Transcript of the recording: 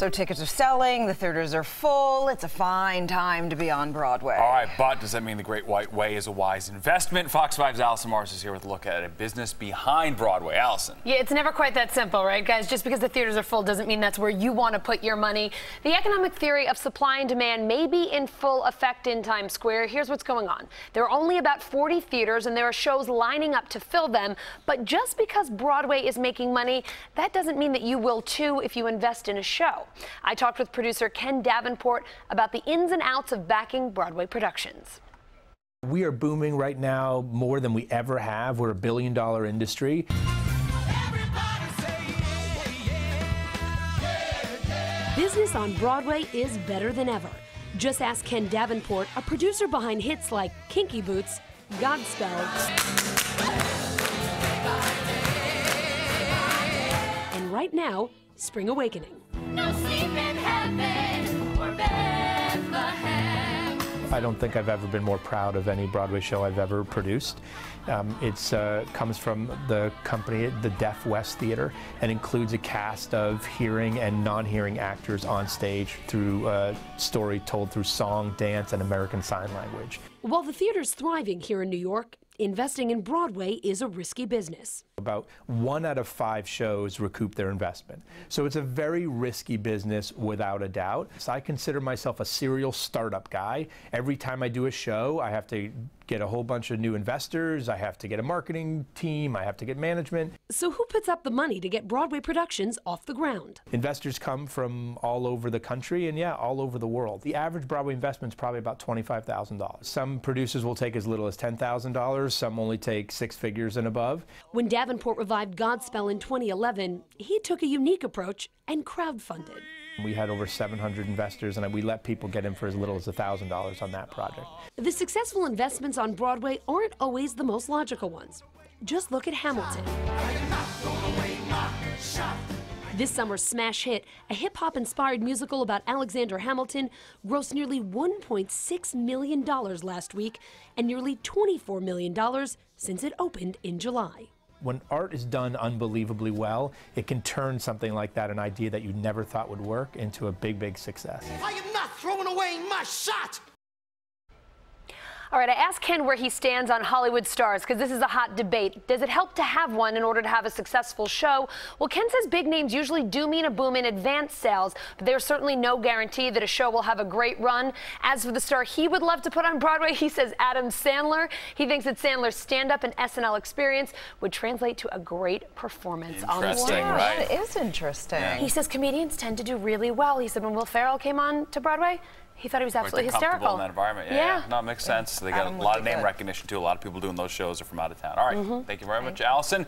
So tickets are selling, the theaters are full. It's a fine time to be on Broadway. All right, but does that mean the Great White Way is a wise investment? Fox 5's Allison Morris is here with a look at a business behind Broadway. Allison. Yeah, it's never quite that simple, right, guys? Just because the theaters are full doesn't mean that's where you want to put your money. The economic theory of supply and demand may be in full effect in Times Square. Here's what's going on. There are only about 40 theaters, and there are shows lining up to fill them. But just because Broadway is making money, that doesn't mean that you will too if you invest in a show. I talked with producer Ken Davenport about the ins and outs of backing Broadway productions. We are booming right now more than we ever have. We're a billion-dollar industry. Business on Broadway is better than ever. Just ask Ken Davenport, a producer behind hits like Kinky Boots, Godspell, and right now, Spring Awakening. No sleep in heaven or Bethlehem. I don't think I've ever been more proud of any Broadway show I've ever produced. It comes from the company, the Deaf West Theater, and includes a cast of hearing and non-hearing actors on stage through a story told through song, dance, and American Sign Language. While the theater's thriving here in New York, investing in Broadway is a risky business. About 1 out of 5 shows recoup their investment. So it's a very risky business without a doubt. So I consider myself a serial startup guy. Every time I do a show, I have to get a whole bunch of new investors, I have to get a marketing team, I have to get management. So who puts up the money to get Broadway productions off the ground? Investors come from all over the country and all over the world. The average Broadway investment is probably about $25,000. Some producers will take as little as $10,000, some only take 6 figures and above. When Davenport revived Godspell in 2011, he took a unique approach and crowdfunded. We had over 700 investors, and we let people get in for as little as $1,000 on that project. The successful investments on Broadway aren't always the most logical ones. Just look at Hamilton. This summer's smash hit, a hip-hop-inspired musical about Alexander Hamilton, grossed nearly $1.6 million last week and nearly $24 million since it opened in July. When art is done unbelievably well, it can turn something like that, an idea that you never thought would work, into a big, big success. I am not throwing away my shot! All right, I asked Ken where he stands on Hollywood stars, because this is a hot debate. Does it help to have one in order to have a successful show? Well, Ken says big names usually do mean a boom in advance sales, but there's certainly no guarantee that a show will have a great run. As for the star he would love to put on Broadway, he says Adam Sandler. He thinks that Sandler's stand-up and SNL experience would translate to a great performance on the stage. Wow, right? that is interesting. Yeah. He says comedians tend to do really well. He said when Will Ferrell came on to Broadway, he thought he was absolutely hysterical. In that environment. Yeah. No, it makes sense. They got a lot of name recognition too. A lot of people doing those shows are from out of town. All right. Thank you very much, Allison.